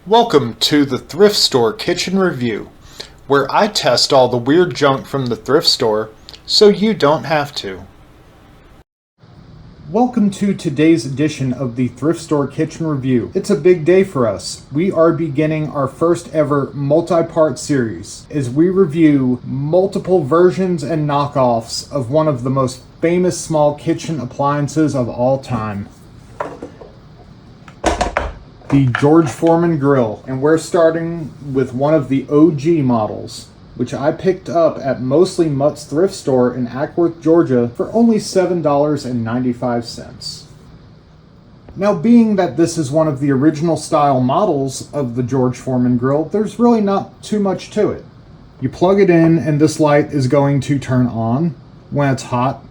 Welcome to the Thrift Store Kitchen Review, where I test all the weird junk from the thrift store so you don't have to. Welcome to today's edition of the Thrift Store Kitchen Review. It's a big day for us. We are beginning our first ever multi-part series as we review multiple versions and knockoffs of one of the most famous small kitchen appliances of all time. The George Foreman Grill, and we're starting with one of the OG models, which I picked up at Mostly Mutt's thrift store in Ackworth, Georgia for only $7.95. Now, being that this is one of the original style models of the George Foreman Grill, there's really not too much to it. You plug it in and this light is going to turn on. When it's hot,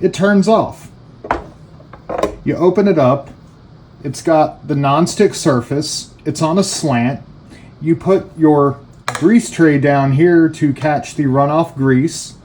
it turns off. You open it up. It's got the non-stick surface. It's on a slant. You put your grease tray down here to catch the runoff grease.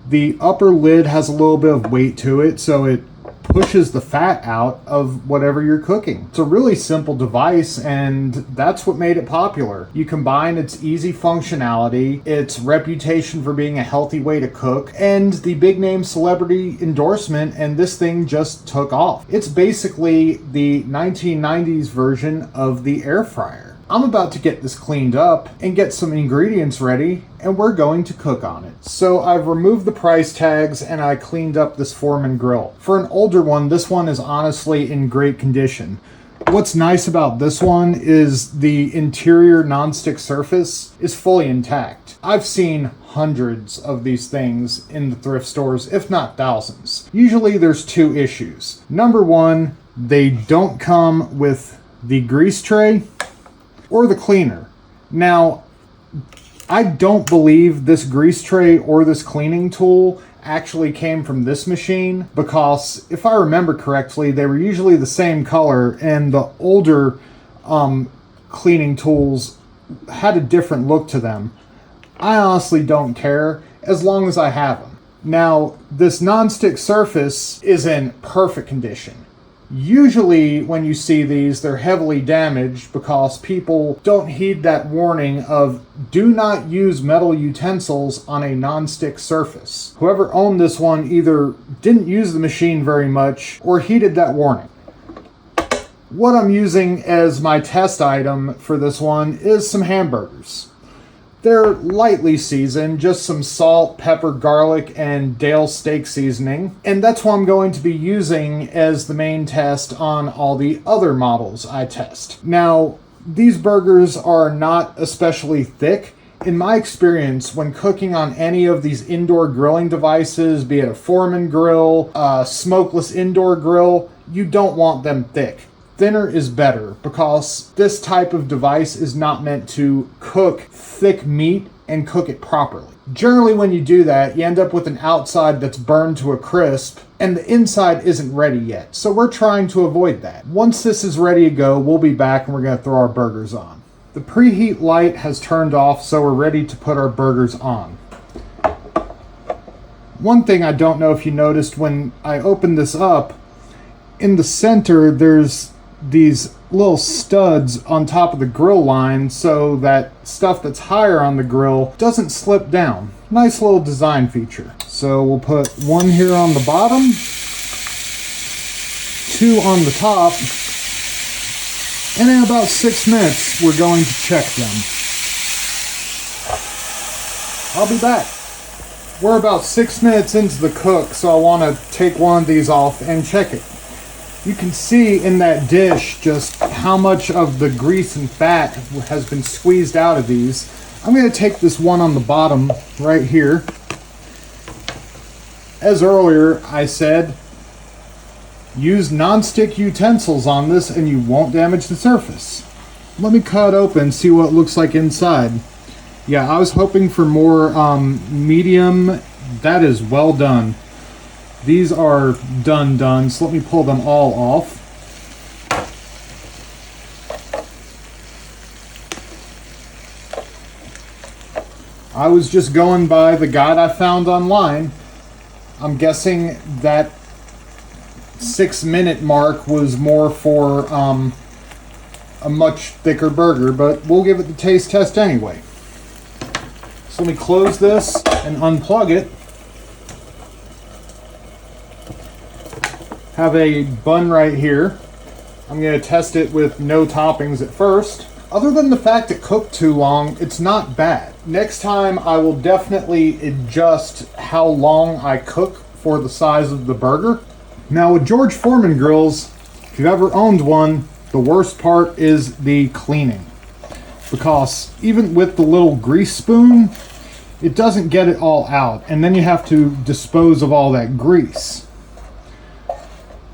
The upper lid has a little bit of weight to it, so it pushes the fat out of whatever you're cooking. It's a really simple device, and that's what made it popular. You combine its easy functionality, its reputation for being a healthy way to cook, and the big name celebrity endorsement, and this thing just took off. It's basically the 1990s version of the air fryer. I'm about to get this cleaned up and get some ingredients ready, and we're going to cook on it. So I've removed the price tags and I cleaned up this Foreman grill. For an older one, this one is honestly in great condition. What's nice about this one is the interior nonstick surface is fully intact. I've seen hundreds of these things in the thrift stores, if not thousands. Usually there's two issues. Number one, they don't come with the grease tray or the cleaner. Now, I don't believe this grease tray or this cleaning tool actually came from this machine, because if I remember correctly, they were usually the same color, and the older cleaning tools had a different look to them. I honestly don't care as long as I have them. Now, this non-stick surface is in perfect condition. Usually when you see these, they're heavily damaged because people don't heed that warning of do not use metal utensils on a non-stick surface. Whoever owned this one either didn't use the machine very much or heeded that warning. What I'm using as my test item for this one is some hamburgers. They're lightly seasoned, just some salt, pepper, garlic, and Dale steak seasoning. And that's what I'm going to be using as the main test on all the other models I test. Now, these burgers are not especially thick. In my experience, when cooking on any of these indoor grilling devices, be it a Foreman grill, a smokeless indoor grill, you don't want them thick. Thinner is better, because this type of device is not meant to cook thick meat and cook it properly. Generally, when you do that, you end up with an outside that's burned to a crisp and the inside isn't ready yet. So we're trying to avoid that. Once this is ready to go, we'll be back and we're going to throw our burgers on. The preheat light has turned off, so we're ready to put our burgers on. One thing I don't know if you noticed when I opened this up, in the center there's these little studs on top of the grill line so that stuff that's higher on the grill doesn't slip down. Nice little design feature. So we'll put one here on the bottom, two on the top, and in about 6 minutes we're going to check them. I'll be back. We're about 6 minutes into the cook, so I want to take one of these off and check it. You can see in that dish just how much of the grease and fat has been squeezed out of these. I'm going to take this one on the bottom right here. As earlier I said, use non-stick utensils on this and you won't damage the surface. Let me cut it open and see what it looks like inside. Yeah, I was hoping for more medium. That is well done. These are done, so let me pull them all off. I was just going by the guide I found online. I'm guessing that 6 minute mark was more for a much thicker burger, but we'll give it the taste test anyway. So let me close this and unplug it. Have a bun right here. I'm going to test it with no toppings at first. Other than the fact it cooked too long, it's not bad. Next time I will definitely adjust how long I cook for the size of the burger. Now with George Foreman grills, if you've ever owned one, the worst part is the cleaning. Because even with the little grease spoon, it doesn't get it all out. And then you have to dispose of all that grease.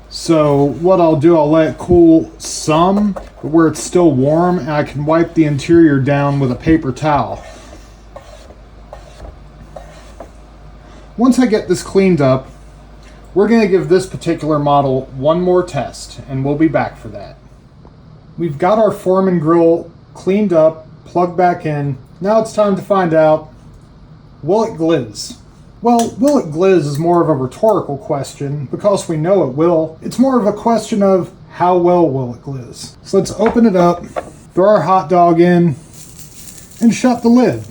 So what I'll do, I'll let it cool some, but where it's still warm, and I can wipe the interior down with a paper towel. Once I get this cleaned up, we're going to give this particular model one more test, and we'll be back for that. We've got our Foreman grill cleaned up, plugged back in. Now it's time to find out, will it glizz? Well, will it glizz is more of a rhetorical question, because we know it will. It's more of a question of how well will it glizz. So let's open it up, throw our hot dog in, and shut the lid.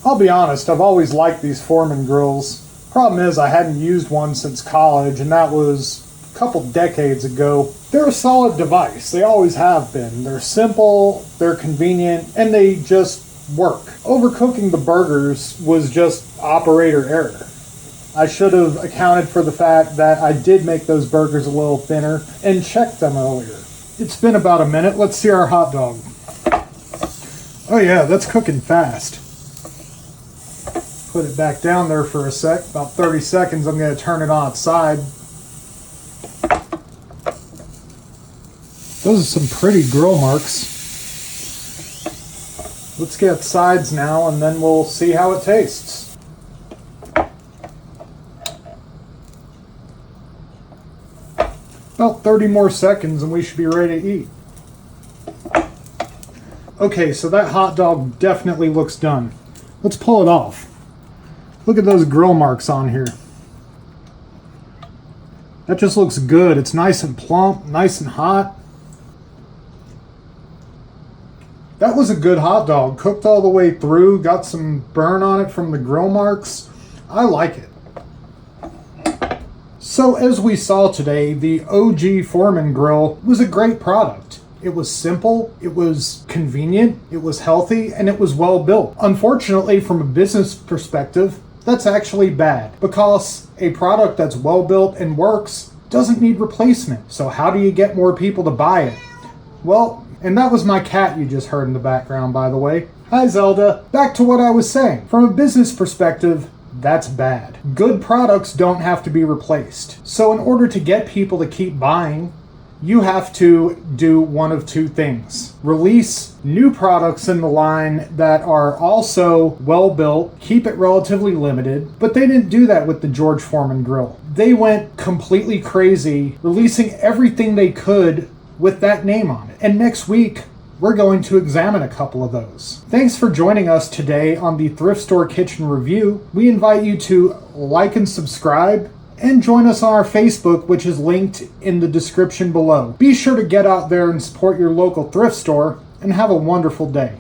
I'll be honest, I've always liked these Foreman grills. Problem is I hadn't used one since college, and that was a couple decades ago. They're a solid device. They always have been. They're simple, they're convenient, and they just work. Overcooking the burgers was just operator error. I should have accounted for the fact that I did make those burgers a little thinner and checked them earlier. It's been about a minute. Let's see our hot dog. Oh yeah, that's cooking fast. Put it back down there for a sec, about 30 seconds. I'm going to turn it on its side. Those are some pretty grill marks. Let's get sides now, and then we'll see how it tastes. About 30 more seconds and we should be ready to eat. Okay, so that hot dog definitely looks done. Let's pull it off. Look at those grill marks on here. That just looks good. It's nice and plump, nice and hot. That was a good hot dog, cooked all the way through, got some burn on it from the grill marks. I like it. So as we saw today, the OG Foreman grill was a great product. It was simple, it was convenient, it was healthy, and it was well built. Unfortunately, from a business perspective, that's actually bad, because a product that's well built and works doesn't need replacement. So how do you get more people to buy it? Well, and that was my cat you just heard in the background, by the way. Hi, Zelda. Back to what I was saying. From a business perspective, that's bad. Good products don't have to be replaced. So in order to get people to keep buying, you have to do one of two things. Release new products in the line that are also well built, keep it relatively limited, but they didn't do that with the George Foreman grill. They went completely crazy, releasing everything they could with that name on it. And next week, we're going to examine a couple of those. Thanks for joining us today on the Thrift Store Kitchen Review. We invite you to like and subscribe, and join us on our Facebook, which is linked in the description below. Be sure to get out there and support your local thrift store, and have a wonderful day.